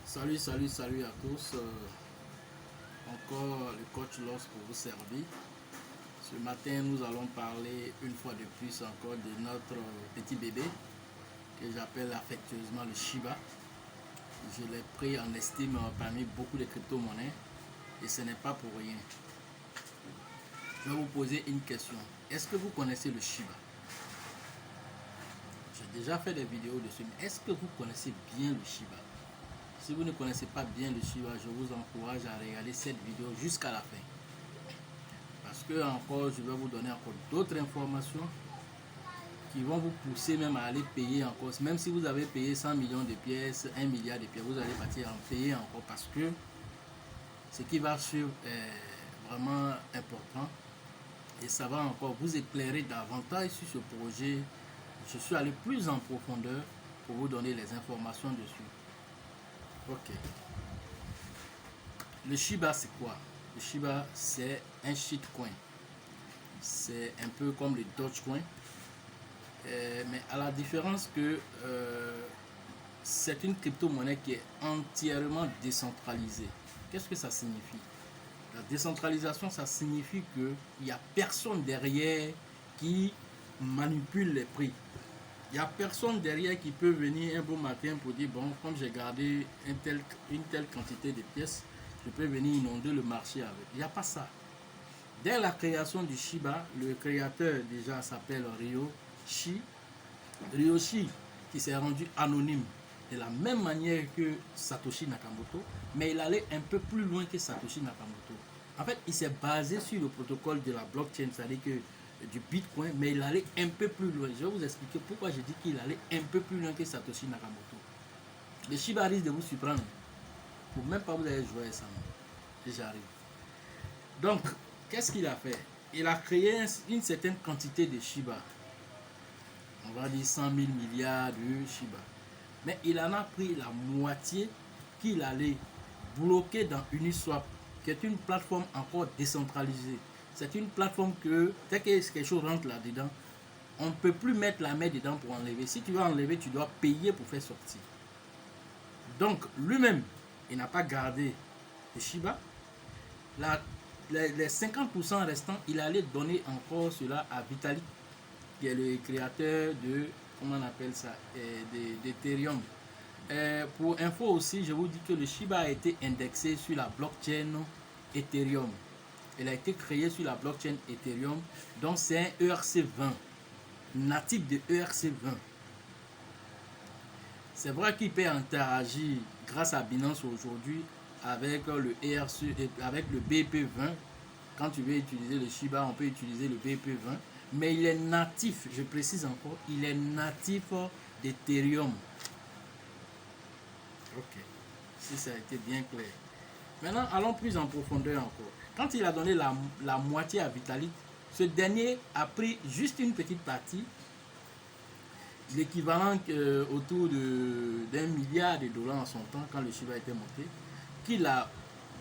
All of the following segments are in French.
Salut à tous. Encore le coach Loss pour vous servir. Ce matin, nous allons parler une fois de plus encore de notre petit bébé que j'appelle affectueusement le Shiba. Je l'ai pris en estime parmi beaucoup de crypto-monnaies et ce n'est pas pour rien. Je vais vous poser une question. Est-ce que vous connaissez le Shiba? J'ai déjà fait des vidéos dessus, mais est-ce que vous connaissez bien le Shiba? Si vous ne connaissez pas bien le Shiba, je vous encourage à regarder cette vidéo jusqu'à la fin. Parce que encore, je vais vous donner encore d'autres informations qui vont vous pousser même à aller payer encore. Même si vous avez payé 100 millions de pièces, 1 milliard de pièces, vous allez partir en payer encore parce que ce qui va suivre est vraiment important. Et ça va encore vous éclairer davantage sur ce projet. Je suis allé plus en profondeur pour vous donner les informations dessus. Ok. Le Shiba, c'est quoi? Le Shiba, c'est un shitcoin. C'est un peu comme le Dogecoin. Mais à la différence que c'est une crypto-monnaie qui est entièrement décentralisée. Qu'est-ce que ça signifie? La décentralisation, ça signifie qu'il n'y a personne derrière qui manipule les prix. Il n'y a personne derrière qui peut venir un beau matin pour dire, bon, comme j'ai gardé une telle quantité de pièces, je peux venir inonder le marché avec. Il n'y a pas ça. Dès la création du Shiba, le créateur déjà s'appelle Ryoshi, qui s'est rendu anonyme de la même manière que Satoshi Nakamoto, mais il allait un peu plus loin que Satoshi Nakamoto. En fait, il s'est basé sur le protocole de la blockchain, c'est-à-dire que du Bitcoin, mais il allait un peu plus loin. Je vais vous expliquer pourquoi je dis qu'il allait un peu plus loin que Satoshi Nakamoto. Le Shiba risque de vous surprendre. Pour même pas vous allez jouer ça. J'arrive. Donc, qu'est-ce qu'il a fait? Il a créé une certaine quantité de Shiba. On va dire 100 000 milliards de Shiba. Mais il en a pris la moitié qu'il allait bloquer dans Uniswap, qui est une plateforme encore décentralisée. C'est une plateforme que, dès que quelque chose rentre là-dedans, on ne peut plus mettre la main dedans pour enlever. Si tu veux enlever, tu dois payer pour faire sortir. Donc, lui-même, il n'a pas gardé le Shiba. Les 50% restants, il allait donner encore cela à Vitalik, qui est le créateur de, comment on appelle ça, d'Ethereum. Pour info aussi, je vous dis que le Shiba a été indexé sur la blockchain Ethereum. Il a été créé sur la blockchain Ethereum, donc c'est un ERC20, natif de ERC20. C'est vrai qu'il peut interagir grâce à Binance aujourd'hui avec le avec le BP20. Quand tu veux utiliser le Shiba, on peut utiliser le BP20. Mais il est natif, je précise encore, il est natif d'Ethereum. Ok, si ça a été bien clair. Maintenant, allons plus en profondeur encore. Quand il a donné la moitié à Vitalik, ce dernier a pris juste une petite partie, l'équivalent autour d'1 milliard de dollars en son temps, quand le Shiba était monté, qu'il a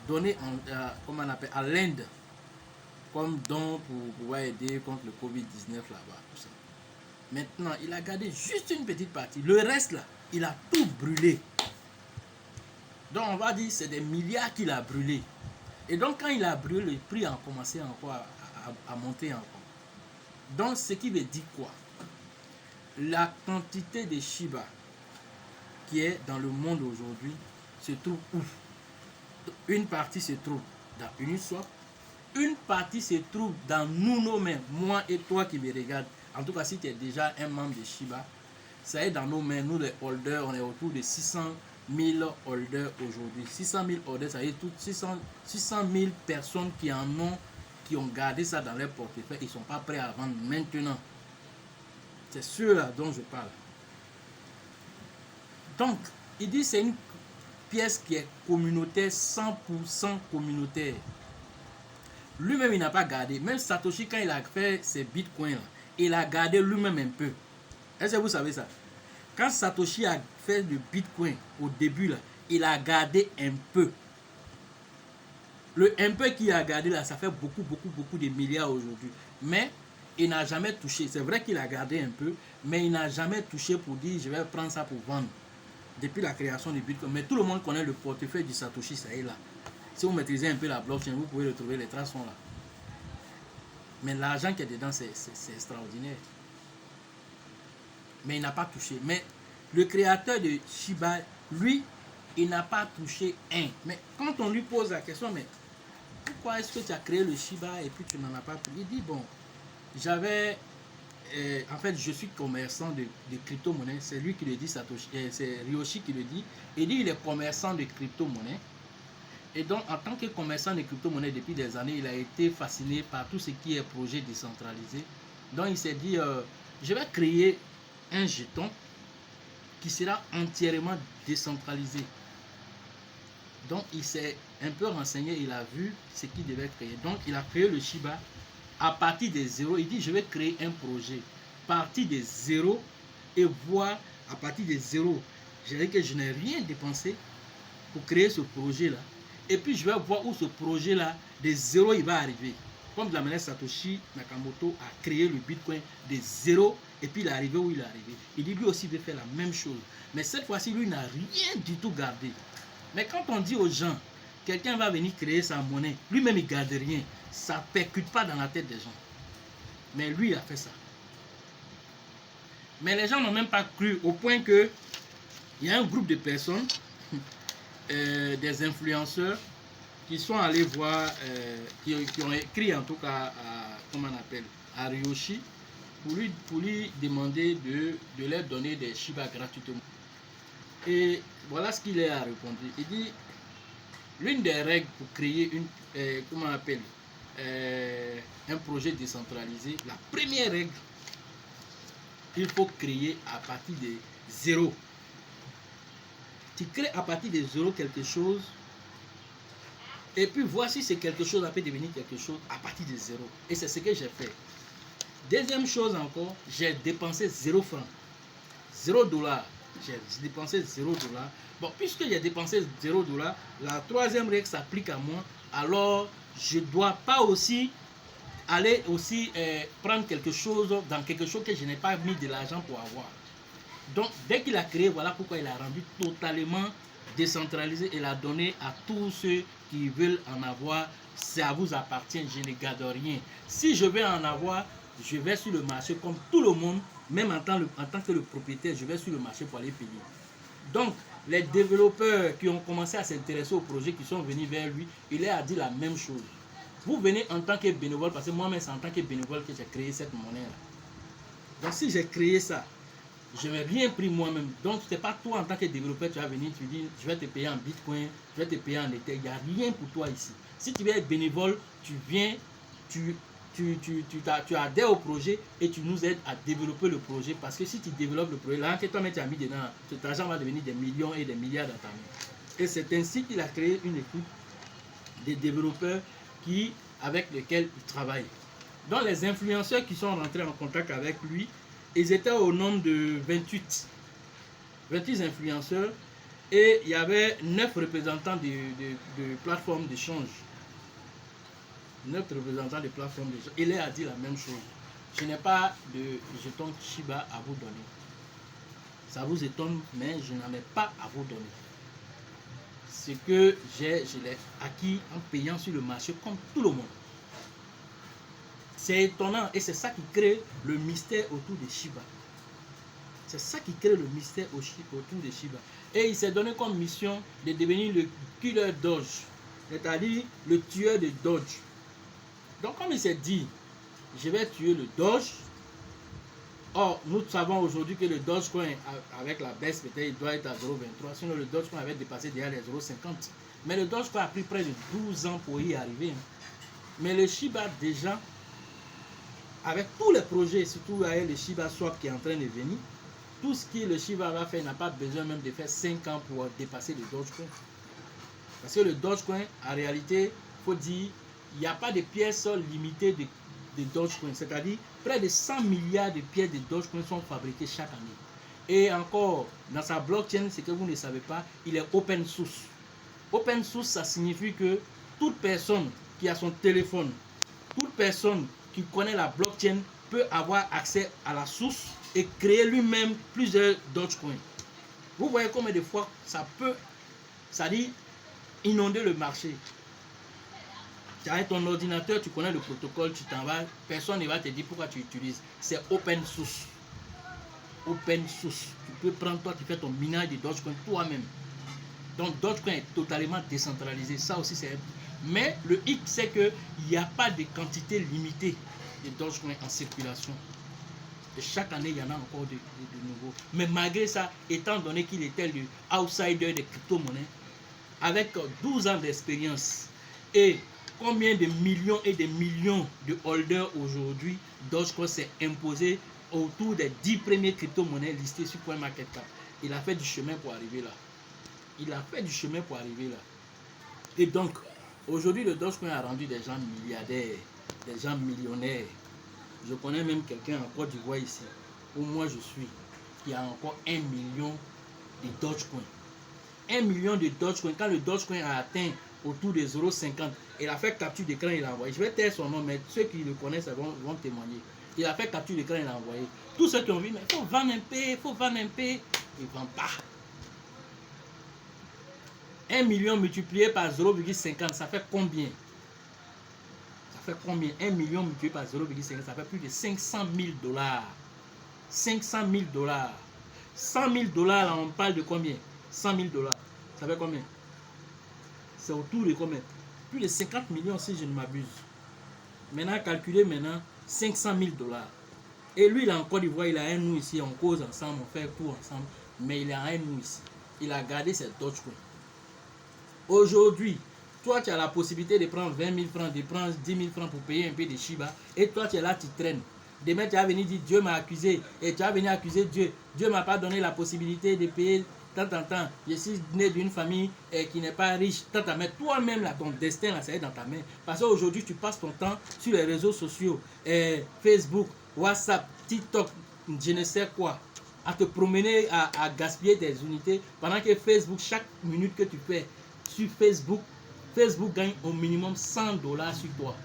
donné comment on appelle, à l'Inde, comme don pour pouvoir aider contre le Covid-19 là-bas. Tout ça. Maintenant, il a gardé juste une petite partie. Le reste là, il a tout brûlé. Donc on va dire que c'est des milliards qu'il a brûlé. Et donc quand il a brûlé, le prix a commencé encore à monter encore. Donc ce qui veut dire quoi? La quantité de Shiba qui est dans le monde aujourd'hui se trouve où? Une partie se trouve dans Uniswap, une partie se trouve dans nos mains, moi et toi qui me regardes. En tout cas, si tu es déjà un membre de Shiba, ça est dans nos mains. Nous les holders, on est autour de 600 000 holders aujourd'hui. 600 000 holders, ça veut dire toutes 600 000 personnes qui ont gardé ça dans leur portefeuille. Ils ne sont pas prêts à vendre maintenant. C'est ceux-là dont je parle. Donc, il dit que c'est une pièce qui est communautaire, 100% communautaire. Lui-même, il n'a pas gardé. Même Satoshi, quand il a fait ses bitcoins, il a gardé lui-même un peu. Est-ce que vous savez ça? Quand Satoshi a fait le bitcoin au début, là, il a gardé un peu. Le un peu qu'il a gardé, là, ça fait beaucoup de milliards aujourd'hui. Mais il n'a jamais touché. C'est vrai qu'il a gardé un peu, mais il n'a jamais touché pour dire je vais prendre ça pour vendre. depuis la création du Bitcoin. Mais tout le monde connaît le portefeuille du Satoshi, ça est là. Si vous maîtrisez un peu la blockchain, vous pouvez le trouver, les traces sont là. Mais l'argent qui est dedans, c'est extraordinaire. Mais il n'a pas touché. Mais le créateur de Shiba, lui, il n'a pas touché un. Mais quand on lui pose la question, mais pourquoi est-ce que tu as créé le Shiba et puis tu n'en as pas pris? Il dit, bon, j'avais... en fait, je suis commerçant de crypto-monnaie. C'est lui qui le dit, c'est Ryoshi qui le dit. Il dit, il est commerçant de crypto-monnaie. Et donc, en tant que commerçant de crypto-monnaie depuis des années, il a été fasciné par tout ce qui est projet décentralisé. Donc, il s'est dit, je vais créer un jeton qui sera entièrement décentralisé. Donc, il s'est un peu renseigné, il a vu ce qu'il devait créer. Donc, il a créé le Shiba à partir des zéros. Il dit, je vais créer un projet à partir des zéros et voir à partir des zéros. Je dis que je n'ai rien dépensé pour créer ce projet-là. Et puis, je vais voir où ce projet-là, des zéros, il va arriver. Comme de la manière Satoshi Nakamoto a créé le Bitcoin des zéros et puis il est arrivé où il est arrivé. Il dit lui aussi il veut faire la même chose. Mais cette fois-ci, lui n'a rien du tout gardé. Mais quand on dit aux gens, quelqu'un va venir créer sa monnaie, lui-même il ne garde rien, ça ne percute pas dans la tête des gens. Mais lui, il a fait ça. Mais les gens n'ont même pas cru au point que il y a un groupe de personnes, des influenceurs, qui sont allés voir, qui ont écrit en tout cas à, comment on appelle, à Ryoshi pour lui demander de leur donner des Shiba gratuitement. Et voilà ce qu'il a répondu. Il dit, l'une des règles pour créer une, comment on appelle, un projet décentralisé, la première règle, il faut créer à partir de zéro. Tu crées à partir de zéro quelque chose, et puis voici si quelque chose peut devenir quelque chose à partir de zéro. Et c'est ce que j'ai fait. Deuxième chose encore, j'ai dépensé 0 francs. 0 $. J'ai dépensé 0 $. Bon, puisque j'ai dépensé 0 $, la troisième règle s'applique à moi. Alors, je ne dois pas aussi aller aussi prendre quelque chose dans quelque chose que je n'ai pas mis de l'argent pour avoir. Donc, dès qu'il a créé, voilà pourquoi il a rendu totalement décentralisé et l'a donné à tous ceux qui veulent en avoir. Ça vous appartient, je ne garde rien. Si je veux en avoir, je vais sur le marché comme tout le monde, même en tant que le propriétaire, je vais sur le marché pour aller payer. Donc, les développeurs qui ont commencé à s'intéresser au projet, qui sont venus vers lui, il leur a dit la même chose. Vous venez en tant que bénévole, parce que moi-même, c'est en tant que bénévole que j'ai créé cette monnaie-là. Donc, si j'ai créé ça, je n'ai rien pris moi-même. Donc, ce n'est pas toi en tant que développeur, tu vas venir, tu dis, je vais te payer en Bitcoin, je vais te payer en Ether. Il n'y a rien pour toi ici. Si tu veux être bénévole, tu viens, tu adhères au projet et tu nous aides à développer le projet. Parce que si tu développes le projet, là, que toi-même tu as mis dedans, cet argent va devenir des millions et des milliards dans ta main. Et c'est ainsi qu'il a créé une équipe de développeurs avec lesquels il travaille. Donc, les influenceurs qui sont rentrés en contact avec lui, ils étaient au nombre de 28 influenceurs et il y avait 9 représentants de plateformes d'échange. 9 représentants de plateformes d'échange. Il leur a dit la même chose. Je n'ai pas de jeton Shiba à vous donner. Ça vous étonne, mais je n'en ai pas à vous donner. Ce que je l'ai acquis en payant sur le marché comme tout le monde. C'est étonnant et c'est ça qui crée le mystère autour de Shiba. C'est ça qui crée le mystère autour de Shiba. Et il s'est donné comme mission de devenir le killer Doge, c'est-à-dire le tueur de Doge. Donc comme il s'est dit, je vais tuer le Doge. Or, nous savons aujourd'hui que le Dogecoin, avec la baisse, peut-être il doit être à 0,23. Sinon, le Dogecoin avait dépassé déjà les 0,50. Mais le Dogecoin a pris près de 12 ans pour y arriver. Mais le Shiba, déjà, avec tous les projets, surtout avec le Shiba Swap qui est en train de venir, tout ce que le Shiba va faire n'a pas besoin même de faire 5 ans pour dépasser le Dogecoin. Parce que le Dogecoin, en réalité, il faut dire, il n'y a pas de pièces limitées de Dogecoin. C'est-à-dire, près de 100 milliards de pièces de Dogecoin sont fabriquées chaque année. Et encore, dans sa blockchain, ce que vous ne savez pas, il est open source. Open source, ça signifie que toute personne qui a son téléphone, toute personne qui connaît la blockchain peut avoir accès à la source et créer lui-même plusieurs Dogecoin. Vous voyez combien de fois ça peut, ça dit, inonder le marché. Tu as ton ordinateur, tu connais le protocole, tu t'en vas, personne ne va te dire pourquoi tu utilises. C'est open source. Open source. Tu peux prendre, toi, tu fais ton minage de Dogecoin toi-même. Donc Dogecoin est totalement décentralisé. Ça aussi, c'est... Mais le hic, c'est qu'il n'y a pas de quantité limitée de Dogecoin en circulation. Et chaque année, il y en a encore de nouveaux. Mais malgré ça, étant donné qu'il était le outsider des crypto-monnaies, avec 12 ans d'expérience et combien de millions et de millions de holders aujourd'hui, Dogecoin s'est imposé autour des 10 premiers crypto-monnaies listées sur CoinMarketCap. Il a fait du chemin pour arriver là. Il a fait du chemin pour arriver là. Et donc, aujourd'hui, le Dogecoin a rendu des gens milliardaires, des gens millionnaires. Je connais même quelqu'un en Côte d'Ivoire ici, où moi je suis, qui a encore 1 million de Dogecoin. 1 million de Dogecoin. Quand le Dogecoin a atteint autour de 0,50, il a fait capture d'écran, il a envoyé. Je vais taire son nom, mais ceux qui le connaissent vont témoigner. Il a fait capture d'écran, il a envoyé. Tous ceux qui ont vu, mais il faut vendre un peu, il faut vendre un peu. Ils ne vendent pas. 1 million multiplié par 0,50, ça fait combien? Ça fait combien? 1 million multiplié par 0,50, ça fait plus de 500 000 $. 500 000 $. 100 000 $, là, on parle de combien? 100 000 $. Ça fait combien? C'est autour de combien? Plus de 50 millions si je ne m'abuse. Maintenant, calculez maintenant 500 000 $. Et lui, il a en Côte d'Ivoire, il a un nous ici, on cause ensemble, on fait tout ensemble. Mais il a un nous ici. Il a gardé ses Dogecoin. Aujourd'hui, toi, tu as la possibilité de prendre 20 000 francs, de prendre 10 000 francs pour payer un peu de Shiba. Et toi, tu es là, tu traînes. Demain, tu vas venir dire Dieu m'a accusé. Et tu vas venir accuser Dieu. Dieu ne m'a pas donné la possibilité de payer tant. Je suis né d'une famille qui n'est pas riche. Mais toi-même, là, ton destin, là, ça est dans ta main. Parce qu'aujourd'hui, tu passes ton temps sur les réseaux sociaux, Facebook, WhatsApp, TikTok, je ne sais quoi, à te promener, à gaspiller tes unités. Pendant que Facebook, chaque minute que tu fais sur Facebook, Facebook gagne au minimum 100 $ sur toi.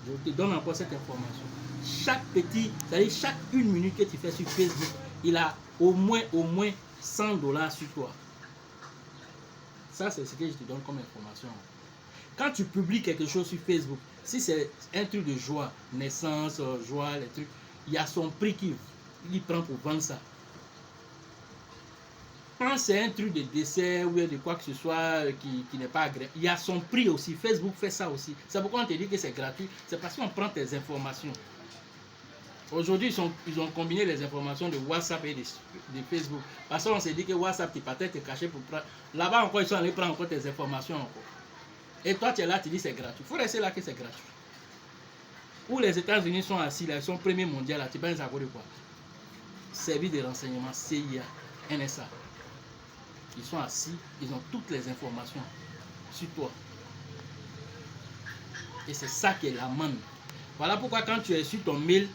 Je te donne encore cette information. Chaque petit, c'est-à-dire chaque une minute que tu fais sur Facebook, il a au moins 100 $ sur toi. Ça, c'est ce que je te donne comme information. Quand tu publies quelque chose sur Facebook, si c'est un truc de joie, naissance, joie, les trucs, il y a son prix qu'il prend pour vendre ça. Quand c'est un truc de décès ou de quoi que ce soit qui n'est pas agréable, il y a son prix aussi. Facebook fait ça aussi. C'est pourquoi on te dit que c'est gratuit. C'est parce qu'on prend tes informations. Aujourd'hui, ils ont combiné les informations de WhatsApp et de Facebook. Parce qu'on s'est dit que WhatsApp, tu peux te cacher pour prendre. Là-bas encore, ils sont allés prendre encore tes informations encore. Et toi, tu es là, tu dis c'est gratuit. Il faut rester là que c'est gratuit. Où les États-Unis sont assis là, ils sont premiers mondiaux là, tu penses à quoi de quoi? Service de renseignement, CIA, NSA. Ils sont assis, ils ont toutes les informations sur toi. Et c'est ça qui est la manne. Voilà pourquoi quand tu es sur ton mail,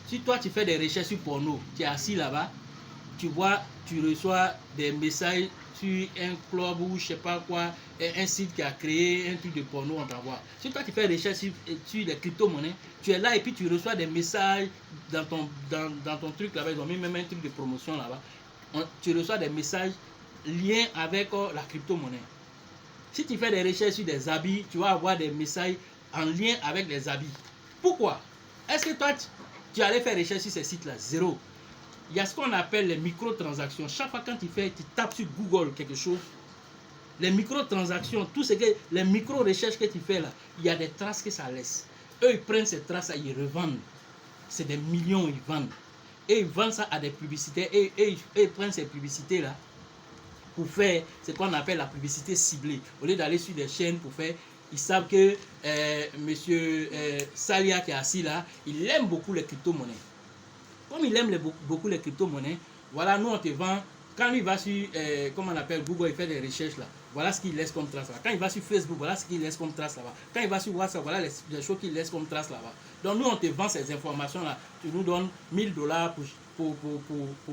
si toi tu fais des recherches sur porno, tu es assis là-bas, tu vois, tu reçois des messages sur un club ou je sais pas quoi, un site qui a créé un truc de porno, on t'envoie. Si toi tu fais des recherches sur les crypto-monnaies, tu es là et puis tu reçois des messages dans ton truc là-bas, ils ont mis même un truc de promotion là-bas. Tu reçois des messages liés avec la crypto-monnaie. Si tu fais des recherches sur des habits, tu vas avoir des messages en lien avec les habits. Pourquoi? Est-ce que toi, tu allais faire recherche sur ces sites-là? Zéro. Il y a ce qu'on appelle les microtransactions. Chaque fois quand tu tapes sur Google quelque chose, les microtransactions, tout ce que les micro-recherches que tu fais là, il y a des traces que ça laisse. Eux, ils prennent ces traces-là, ils revendent. C'est des millions, ils vendent. Et ils vendent ça à des publicités. Et ils prennent ces publicités-là pour faire ce qu'on appelle la publicité ciblée. Au lieu d'aller sur des chaînes pour faire, ils savent que monsieur Salia qui est assis là, il aime beaucoup les crypto-monnaies. Comme il aime beaucoup les crypto-monnaies, voilà, nous on te vend, quand il va sur, comment on appelle, Google, il fait des recherches là, voilà ce qu'il laisse comme trace là. Quand il va sur Facebook, voilà ce qu'il laisse comme trace là-bas. Quand il va sur WhatsApp, voilà les choses qu'il laisse comme trace là-bas. Donc nous on te vend ces informations là, tu nous donnes 1 000 $ pour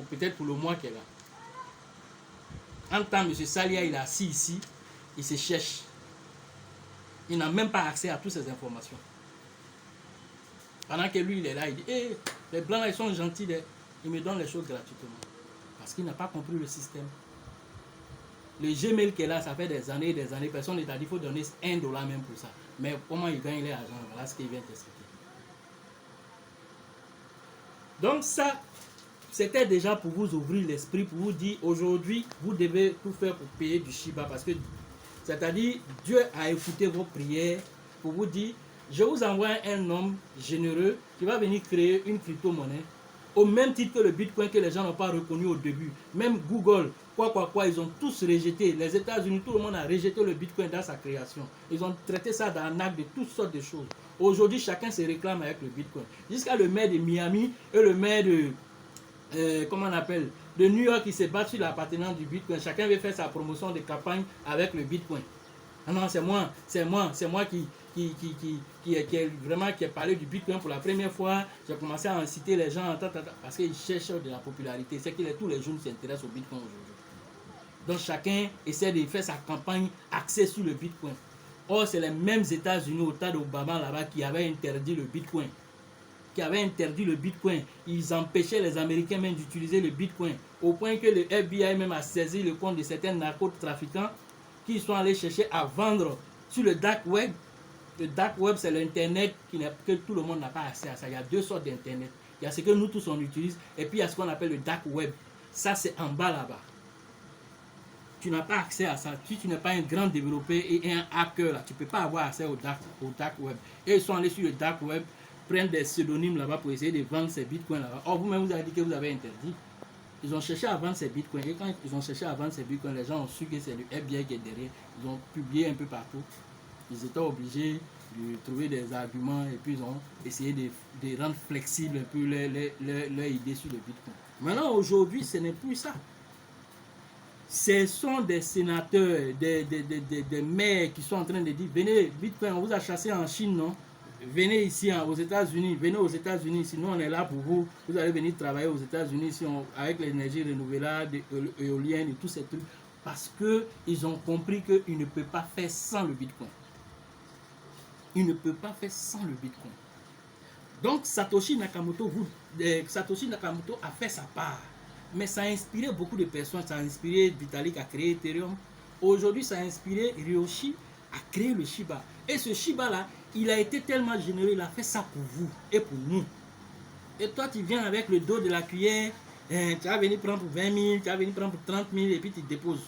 peut-être pour le mois qu'elle a. En temps, M. Salia, il est assis ici, il se cherche. Il n'a même pas accès à toutes ces informations. Pendant que lui, il est là, il dit, hey, les blancs, ils sont gentils, ils me donnent les choses gratuitement. Parce qu'il n'a pas compris le système. Le Gmail qui est là, ça fait des années, personne ne t'a dit qu'il faut donner $1 même pour ça. Mais comment il gagne l'argent? Voilà ce qu'il vient t'expliquer. Donc ça, c'était déjà pour vous ouvrir l'esprit, pour vous dire aujourd'hui, vous devez tout faire pour payer du Shiba. Parce que, c'est-à-dire, Dieu a écouté vos prières pour vous dire, je vous envoie un homme généreux qui va venir créer une crypto-monnaie au même titre que le Bitcoin que les gens n'ont pas reconnu au début. Même Google, ils ont tous rejeté. Les États-Unis, tout le monde a rejeté le Bitcoin dans sa création. Ils ont traité ça d'arnaque, de toutes sortes de choses. Aujourd'hui, chacun se réclame avec le Bitcoin. Jusqu'à le maire de Miami et le maire de, comment on appelle, de New York qui se battent sur l'appartenance du Bitcoin. Chacun veut faire sa promotion de campagne avec le Bitcoin. Ah non, c'est moi qui ai parlé du Bitcoin pour la première fois. J'ai commencé à inciter les gens parce qu'ils cherchent de la popularité. C'est que tous les jeunes s'intéressent au Bitcoin aujourd'hui. Donc chacun essaie de faire sa campagne axée sur le Bitcoin. Or, c'est les mêmes États-Unis au tas d'Obama là-bas qui avaient interdit le Bitcoin. Ils empêchaient les Américains même d'utiliser le Bitcoin. Au point que le FBI même a saisi le compte de certains narcotrafiquants qui sont allés chercher à vendre sur le dark web. Le dark web, c'est l'Internet que tout le monde n'a pas accès à ça. Il y a deux sortes d'Internet. Il y a ce que nous tous on utilise et puis il y a ce qu'on appelle le dark web. Ça, c'est en bas là-bas. Tu n'as pas accès à ça. Si tu n'es pas un grand développeur et un hacker, là, tu ne peux pas avoir accès au dark web. Et ils sont allés sur le dark web, prendre des pseudonymes là-bas pour essayer de vendre ces bitcoins là-bas. Or, vous-même, vous avez dit que vous avez interdit. Ils ont cherché à vendre ces bitcoins. Et quand ils ont cherché à vendre ces bitcoins, les gens ont su que c'est le FBI qui est derrière. Ils ont publié un peu partout. Ils étaient obligés de trouver des arguments et puis ils ont essayé de rendre flexible un peu leur idée sur le bitcoin. Maintenant, aujourd'hui, ce n'est plus ça. Ce sont des sénateurs, des maires qui sont en train de dire, venez, Bitcoin, on vous a chassé en Chine, non? Venez ici aux États-Unis, venez aux États-Unis, sinon on est là pour vous. Vous allez venir travailler aux États-Unis avec l'énergie renouvelable, éolienne et tous ces trucs. Parce qu'ils ont compris qu'ils ne peuvent pas faire sans le Bitcoin. Ils ne peuvent pas faire sans le Bitcoin. Donc Satoshi Nakamoto a fait sa part. Mais ça a inspiré beaucoup de personnes. Ça a inspiré Vitalik à créer Ethereum. Aujourd'hui, ça a inspiré Ryoshi à créer le Shiba. Et ce Shiba-là, il a été tellement généreux, il a fait ça pour vous et pour nous. Et toi, tu viens avec le dos de la cuillère, tu vas venir prendre pour 20 000, tu vas venir prendre pour 30 000 et puis tu déposes.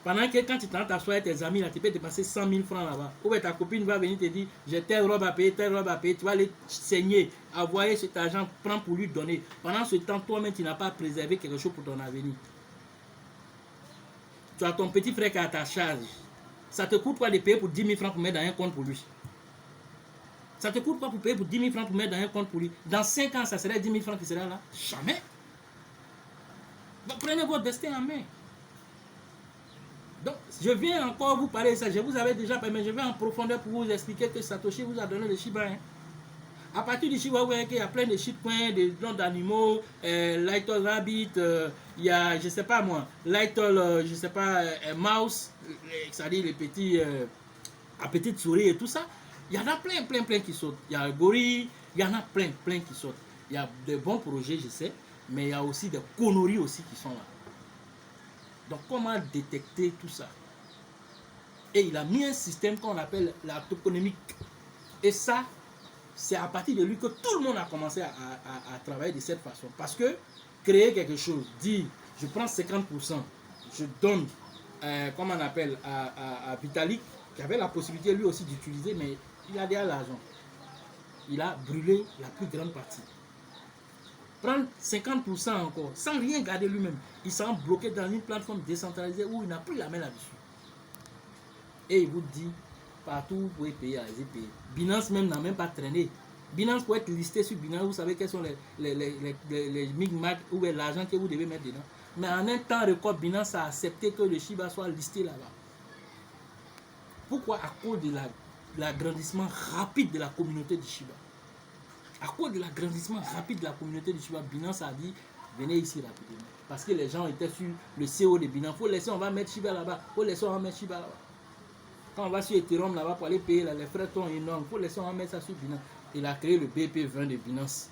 Pendant que quand tu t'assois avec tes amis, là, tu peux dépasser 100 000 francs là-bas. Ou bien ta copine va venir te dire, j'ai telle robe à payer, tu vas aller saigner, envoyer cet argent, prends pour lui donner. Pendant ce temps, toi-même, tu n'as pas préservé quelque chose pour ton avenir. Tu as ton petit frère qui est à ta charge. Ça te coûte quoi de payer pour 10 000 francs pour mettre dans un compte pour lui? Ça te coûte quoi pour payer pour 10 000 francs pour mettre dans un compte pour lui? Dans 5 ans, ça serait 10 000 francs qui sera là? Jamais. Prenez votre destin en main. Donc, je viens encore vous parler de ça. Je vous avais déjà parlé, mais je vais en profondeur pour vous expliquer que Satoshi vous a donné le Shiba. Hein. À partir du Shiba, vous voyez qu'il y a plein de shitcoins, des noms d'animaux, Little Rabbit, il y a, je sais pas moi, Little, je sais pas, Mouse, c'est-à-dire les petits, la petite souris et tout ça. Il y en a plein qui sautent. Il y a le gorille, il y en a plein qui sautent. Il y a de bons projets, je sais, mais il y a aussi des conneries aussi qui sont là. Donc, comment détecter tout ça? Et il a mis un système qu'on appelle la tokenomique. Et ça, c'est à partir de lui que tout le monde a commencé à travailler de cette façon. Parce que créer quelque chose, dire, je prends 50%, je donne, comment on appelle, à Vitalik, qui avait la possibilité lui aussi d'utiliser, mais il a déjà l'argent. Il a brûlé la plus grande partie. Prendre 50% encore, sans rien garder lui-même. Il s'est bloqué dans une plateforme décentralisée où il n'a plus la main là-dessus. Et il vous dit, partout vous pouvez payer, allez-y payer. Binance même n'a même pas traîné. Binance pour être listé sur Binance, vous savez quels sont les micmacs ou l'argent que vous devez mettre dedans. Mais en un temps record, Binance a accepté que le Shiba soit listé là-bas. Pourquoi? À cause de l'agrandissement rapide de la communauté du Shiba. À cause de l'agrandissement rapide de la communauté du Shiba, Binance a dit, venez ici rapidement. Parce que les gens étaient sur le CO de Binance. Il faut laisser, on va mettre Shiba là-bas. Il faut laisser, on va mettre Shiba là-bas. Quand on va sur Ethereum là-bas pour aller payer, là, les frais sont énormes. Il faut laisser, on va mettre ça sur Binance. Il a créé le BP20 de Binance.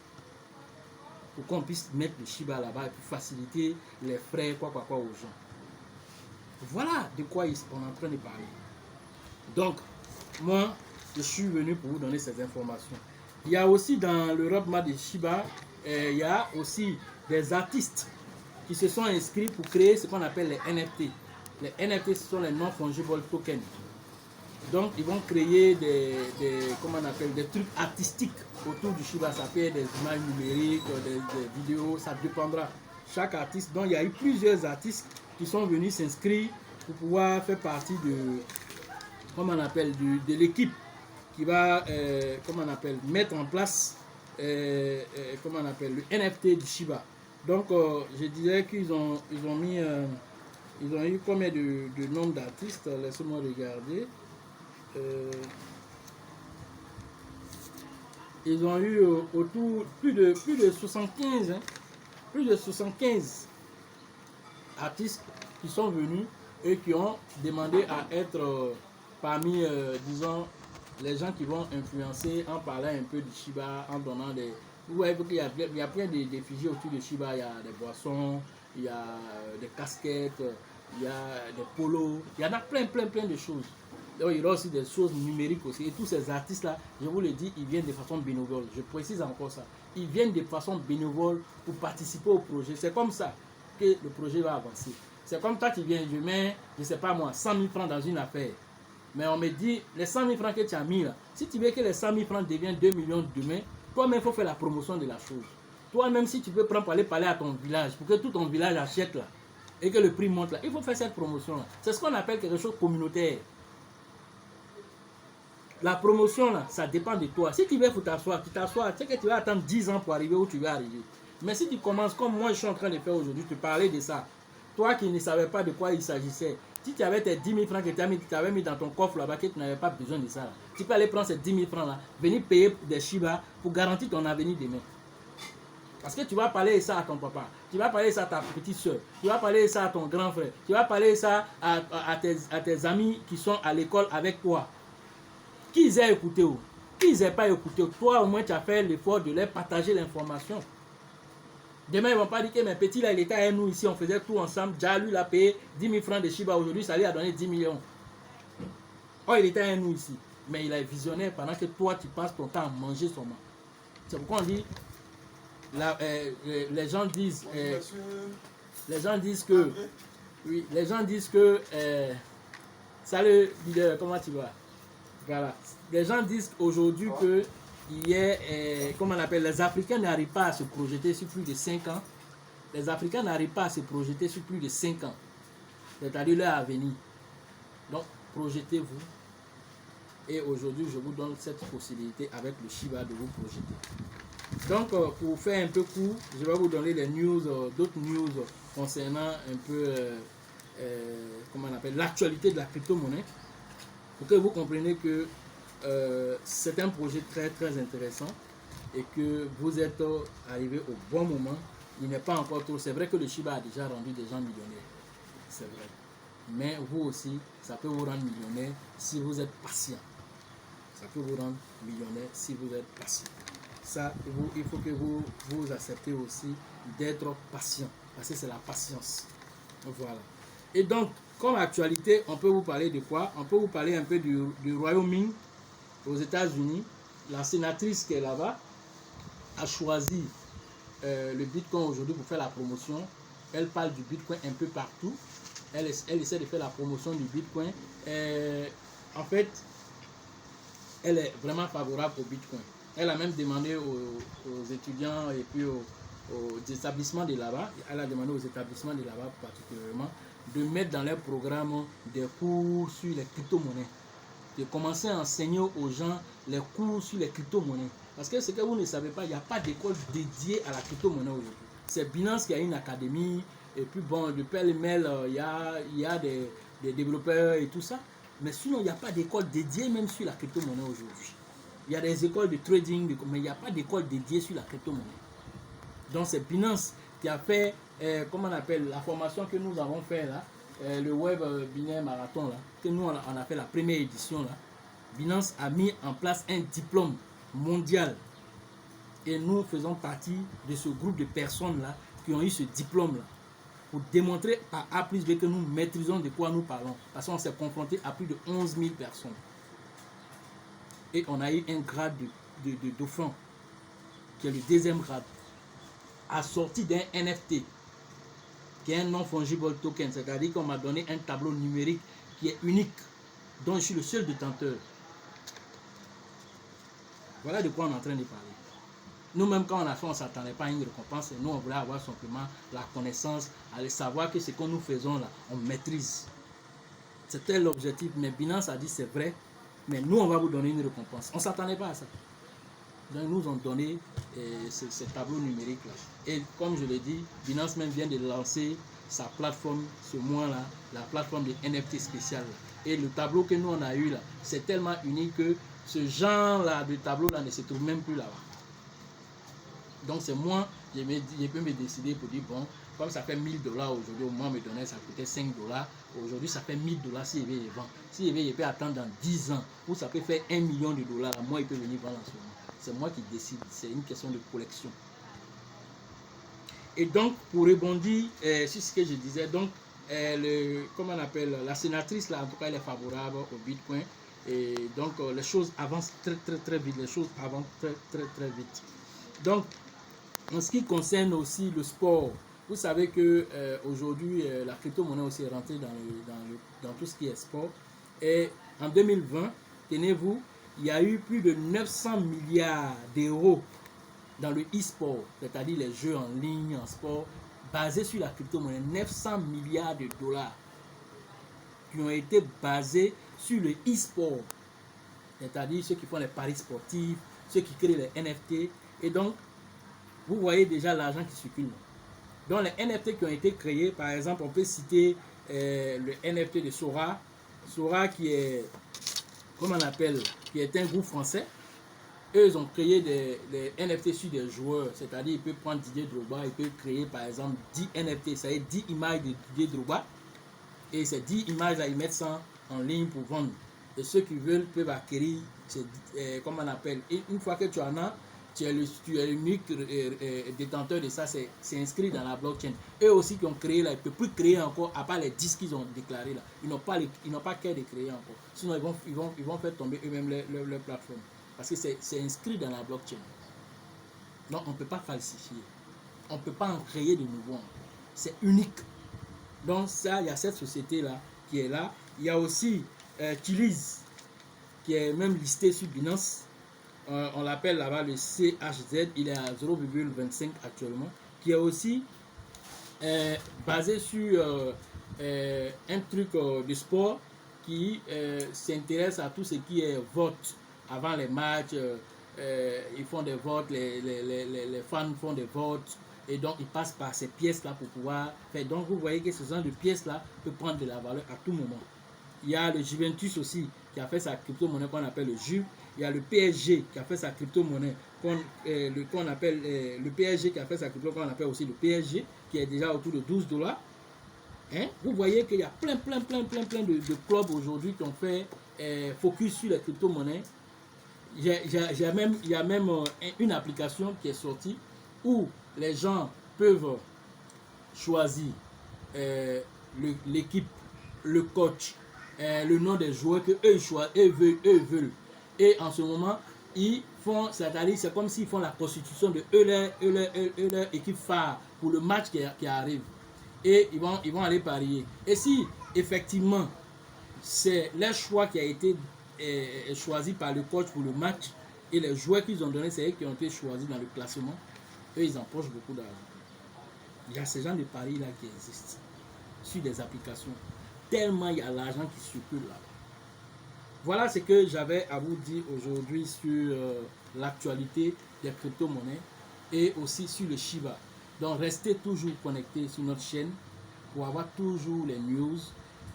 Pour qu'on puisse mettre le Shiba là-bas et puis faciliter les frais, quoi aux gens. Voilà de quoi on est en train de parler. Donc, moi, je suis venu pour vous donner ces informations. Il y a aussi dans le roadmap de Shiba, il y a aussi des artistes qui se sont inscrits pour créer ce qu'on appelle les NFT. Les NFT, ce sont les non-fungible tokens. Donc, ils vont créer comment on appelle, des trucs artistiques autour du Shiba. Ça peut être des images numériques, des vidéos, ça dépendra. Chaque artiste, donc il y a eu plusieurs artistes qui sont venus s'inscrire pour pouvoir faire partie de, comment on appelle, de l'équipe qui va, comment on appelle, mettre en place, comment on appelle, le NFT du Shiba. Donc, je dirais qu'ils ont mis, ils ont eu combien de nombre d'artistes? Laissez-moi regarder. Ils ont eu autour plus de 75, hein, plus de 75 artistes qui sont venus et qui ont demandé à être parmi, disons, les gens qui vont influencer en parlant un peu du Shiba, en donnant des... Vous voyez qu'il y a plein d'effigies autour du Shiba. Il y a des boissons, il y a des casquettes, il y a des polos, il y en a plein de choses. Donc, il y aura aussi des choses numériques aussi. Et tous ces artistes-là, je vous le dis, ils viennent de façon bénévole. Je précise encore ça. Ils viennent de façon bénévole pour participer au projet. C'est comme ça que le projet va avancer. C'est comme toi qui viens, je mets, je ne sais pas moi, 100 000 francs dans une affaire. Mais on me dit, les 100 000 francs que tu as mis là, si tu veux que les 100 000 francs deviennent 2 millions demain, toi-même, il faut faire la promotion de la chose. Toi-même, si tu peux prendre pour aller parler à ton village, pour que tout ton village achète là, et que le prix monte là, il faut faire cette promotion là. C'est ce qu'on appelle quelque chose de communautaire. La promotion là, ça dépend de toi. Si tu veux t'asseoir, tu t'assois, tu sais que tu vas attendre 10 ans pour arriver où tu veux arriver. Mais si tu commences comme moi je suis en train de faire aujourd'hui, te parler de ça, toi qui ne savais pas de quoi il s'agissait, si tu avais tes 10 000 francs que tu avais mis dans ton coffre là-bas, que tu n'avais pas besoin de ça, là, tu peux aller prendre ces 10 000 francs là, venir payer des Shiba pour garantir ton avenir demain. Parce que tu vas parler de ça à ton papa, tu vas parler de ça à ta petite soeur, tu vas parler de ça à ton grand frère, tu vas parler de ça à tes amis qui sont à l'école avec toi. Qu'ils aient écouté ou qu'ils n'aient pas écouté, toi au moins tu as fait l'effort de leur partager l'information. Demain ils ne vont pas dire que mes petits là il était avec nous ici, on faisait tout ensemble, déjà lui il a payé 10 000 francs de Shiba, aujourd'hui ça lui a donné 10 millions. Oh il était avec nous ici, mais il est visionnaire pendant que toi tu passes ton temps à manger seulement. C'est pourquoi on dit, les gens disent que, oui, les gens disent que, salut leader, comment tu vas? Voilà. Les gens disent aujourd'hui que comment on appelle, les Africains n'arrivent pas à se projeter sur plus de 5 ans. Les Africains n'arrivent pas à se projeter sur plus de 5 ans. C'est-à-dire leur avenir. Donc, projetez-vous. Et aujourd'hui, je vous donne cette possibilité avec le Shiba de vous projeter. Donc, pour faire un peu court, je vais vous donner les news, d'autres news concernant un peu, comment on appelle, l'actualité de la crypto-monnaie. Pour que vous compreniez que c'est un projet très intéressant et que vous êtes arrivé au bon moment. Il n'est pas encore trop. C'est vrai que le Shiba a déjà rendu des gens millionnaires. C'est vrai. Mais vous aussi, ça peut vous rendre millionnaire si vous êtes patient. Ça peut vous rendre millionnaire si vous êtes patient. Ça, il faut que vous acceptez aussi d'être patient. Parce que c'est la patience. Voilà. Et donc, comme actualité, on peut vous parler de quoi? On peut vous parler un peu du Royaume-Uni aux États-Unis. La sénatrice qui est là-bas a choisi le Bitcoin aujourd'hui pour faire la promotion. Elle parle du Bitcoin un peu partout. Elle essaie de faire la promotion du Bitcoin. En fait, elle est vraiment favorable au Bitcoin. Elle a même demandé aux étudiants et puis aux établissements de là-bas, elle a demandé aux établissements de là-bas particulièrement de mettre dans leur programme des cours sur les crypto-monnaies, de commencer à enseigner aux gens les cours sur les crypto-monnaies. Parce que ce que vous ne savez pas, il n'y a pas d'école dédiée à la crypto-monnaie aujourd'hui. C'est Binance qui a une académie, et puis bon, de pêle-mêle, il y a des développeurs et tout ça. Mais sinon, il n'y a pas d'école dédiée même sur la crypto-monnaie aujourd'hui. Il y a des écoles de trading, mais il n'y a pas d'école dédiée sur la crypto-monnaie. Donc c'est Binance qui a fait, comment on appelle, la formation que nous avons fait là, le web binaire marathon là, que nous on a fait la première édition là. Binance a mis en place un diplôme mondial et nous faisons partie de ce groupe de personnes là qui ont eu ce diplôme là. pour démontrer par A plus B que nous maîtrisons de quoi nous parlons. Parce qu'on s'est confronté à plus de 11 000 personnes. Et on a eu un grade de dauphin, qui est le deuxième grade, assorti d'un NFT, qui est un non-fungible token, c'est-à-dire qu'on m'a donné un tableau numérique qui est unique, dont je suis le seul détenteur. Voilà de quoi on est en train de parler. Nous-mêmes, quand on a fait, on ne s'attendait pas à une récompense. Et nous, on voulait avoir simplement la connaissance, aller savoir que ce que nous faisons là, on maîtrise. C'était l'objectif. Mais Binance a dit c'est vrai, mais nous, on va vous donner une récompense. On ne s'attendait pas à ça. Donc, ils nous ont donné ces tableaux numériques-là. Et comme je l'ai dit, Binance même vient de lancer sa plateforme ce mois-là, la plateforme de NFT spéciale. Et le tableau que nous, on a eu là, c'est tellement unique que ce genre-là de tableau-là ne se trouve même plus là-bas. Donc, c'est moi, je peux me décider pour dire, bon, comme ça fait 1 000 $ aujourd'hui, au moins me donner, ça coûtait 5 $. Aujourd'hui, ça fait 1 000 $ si je vais les vendre. Si je vais, peut attendre dans 10 ans, ou ça peut faire 1 million de $. Moi, il peut venir vendre en ce moment. C'est moi qui décide. C'est une question de collection. Et donc, pour rebondir sur ce que je disais, donc, comment on appelle, la sénatrice, là, en tout cas, elle est favorable au Bitcoin. Et donc, les choses avancent très vite. Les choses avancent très vite. Donc, en ce qui concerne aussi le sport, vous savez que aujourd'hui, la crypto-monnaie aussi est rentrée dans tout ce qui est sport. Et en 2020, tenez-vous, il y a eu plus de 900 milliards d'euros dans le e-sport, c'est-à-dire les jeux en ligne, en sport, basés sur la crypto-monnaie. 900 milliards de dollars qui ont été basés sur le e-sport, c'est-à-dire ceux qui font les paris sportifs, ceux qui créent les NFT. Et donc, vous voyez déjà l'argent qui circule. Donc, les NFT qui ont été créés, par exemple, on peut citer le NFT de Sora. Sora qui est, comment on appelle, qui est un groupe français. Eux, ils ont créé des NFT sur des joueurs. C'est-à-dire, ils peuvent prendre Didier Drogba, ils peuvent créer, par exemple, 10 NFT, c'est-à-dire 10 images de Didier Drogba. Et ces 10 images-là, ils mettent ça en ligne pour vendre. Et ceux qui veulent peuvent acquérir, comment on appelle. Et une fois que tu en as, tu es l'unique détenteur de ça, c'est inscrit dans la blockchain. Eux aussi qui ont créé là, ils ne peuvent plus créer encore, à part les 10 qu'ils ont déclarés là. Ils n'ont pas qu'à les créer encore. Sinon, ils vont faire tomber eux-mêmes leur plateforme. Parce que c'est inscrit dans la blockchain. Donc, on ne peut pas falsifier. On ne peut pas en créer de nouveau. C'est unique. Donc, ça, il y a cette société-là qui est là. Il y a aussi Chiliz, qui est même listé sur Binance. On l'appelle là-bas le CHZ. Il est à 0,25 actuellement. Qui est aussi basé sur un truc de sport qui s'intéresse à tout ce qui est vote. Avant les matchs, ils font des votes, les fans font des votes, et donc ils passent par ces pièces-là pour pouvoir faire. Donc vous voyez que ce genre de pièces-là peut prendre de la valeur à tout moment. Il y a le Juventus aussi qui a fait sa crypto-monnaie qu'on appelle le Juve. Il y a le PSG qui a fait sa crypto-monnaie qu'on appelle le PSG qui a fait sa crypto-monnaie qu'on appelle aussi le PSG, qui est déjà autour de 12 $. Hein? Vous voyez qu'il y a plein de clubs aujourd'hui qui ont fait focus sur les crypto-monnaies. Il y a même une application qui est sortie où les gens peuvent choisir l'équipe, le coach, le nom des joueurs que eux veulent. Et en ce moment, ils font, c'est-à-dire c'est comme s'ils font la constitution de leur équipe phare pour le match qui arrive. Et ils vont aller parier. Et si effectivement c'est leur choix qui a été choisi par le coach pour le match et les joueurs qu'ils ont donnés, c'est eux qui ont été choisis dans le classement, eux ils empochent beaucoup d'argent. Il y a ces gens de paris là qui existent sur des applications, tellement il y a l'argent qui circule là. Voilà ce que j'avais à vous dire aujourd'hui sur l'actualité des crypto-monnaies et aussi sur le Shiba. Donc restez toujours connectés sur notre chaîne pour avoir toujours les news.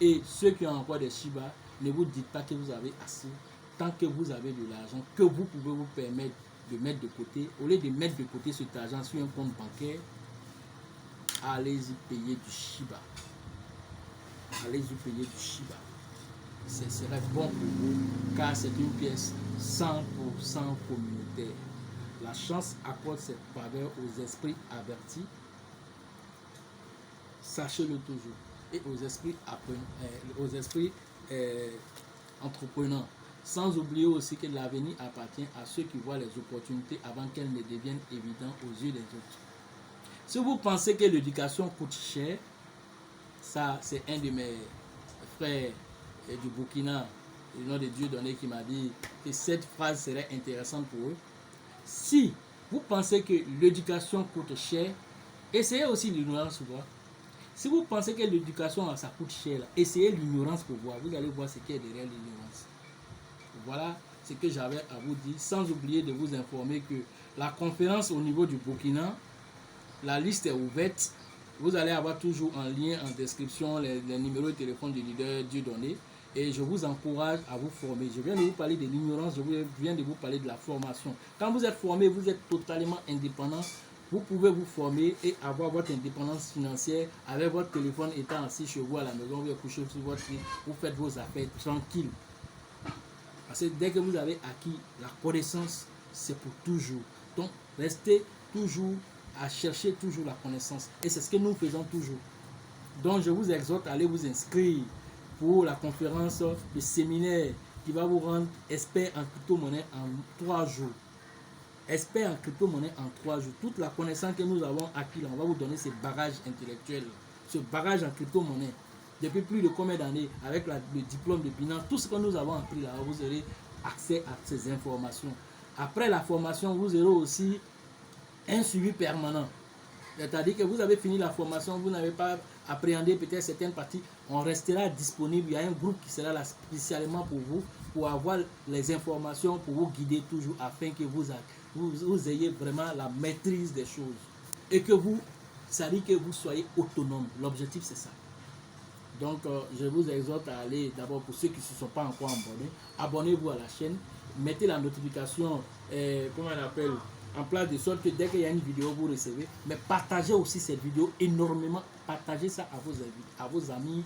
Et ceux qui ont encore des Shiba, ne vous dites pas que vous avez assez. Tant que vous avez de l'argent que vous pouvez vous permettre de mettre de côté, au lieu de mettre de côté cet argent sur un compte bancaire, allez-y payer du Shiba. Allez-y payer du Shiba. Ce serait bon pour vous car c'est une pièce 100% communautaire. La chance accorde cette faveur aux esprits avertis. sachez-le toujours. Et aux esprits entrepreneurs. Sans oublier aussi que l'avenir appartient à ceux qui voient les opportunités avant qu'elles ne deviennent évidentes aux yeux des autres. Si vous pensez que l'éducation coûte cher, ça c'est un de mes frères du Burkina, le nom de Dieu donné, qui m'a dit que cette phrase serait intéressante pour eux. Si vous pensez que l'éducation coûte cher, essayez aussi l'ignorance pour voir. Si vous pensez que l'éducation ça coûte cher, essayez l'ignorance pour voir. Vous allez voir ce qu'il y a derrière l'ignorance. Voilà ce que j'avais à vous dire, sans oublier de vous informer que la conférence au niveau du Burkina, la liste est ouverte. Vous allez avoir toujours en lien en description les numéros de téléphone du leader Dieudonné. Et je vous encourage à vous former. Je viens de vous parler de l'ignorance, je viens de vous parler de la formation. Quand vous êtes formé, vous êtes totalement indépendant. Vous pouvez vous former et avoir votre indépendance financière avec votre téléphone étant assis chez vous à la maison, vous couchez sur votre lit, vous faites vos affaires tranquille. Parce que dès que vous avez acquis la connaissance, c'est pour toujours. Donc, restez toujours à chercher toujours la connaissance. Et c'est ce que nous faisons toujours. Donc, je vous exhorte à aller vous inscrire pour la conférence, le séminaire qui va vous rendre expert en crypto-monnaie en 3 jours. Expert en crypto-monnaie en 3 jours. Toute la connaissance que nous avons acquis, on va vous donner ce bagage intellectuel, ce bagage en crypto-monnaie. Depuis plus de combien d'années, avec le diplôme de Binance, tout ce que nous avons appris là, vous aurez accès à ces informations. Après la formation, vous aurez aussi un suivi permanent. C'est-à-dire que vous avez fini la formation, vous n'avez pas appréhendé peut-être certaines parties, on restera disponible. Il y a un groupe qui sera là spécialement pour vous, pour avoir les informations, pour vous guider toujours, afin que vous ayez vraiment la maîtrise des choses. Et que vous, ça dit que vous soyez autonome. L'objectif, c'est ça. Donc, je vous exhorte à aller, d'abord pour ceux qui ne se sont pas encore abonnés, abonnez-vous à la chaîne, mettez la notification, comment on appelle, en place de sorte que dès qu'il y a une vidéo, vous recevez. Mais partagez aussi cette vidéo énormément. Partagez ça à vos amis,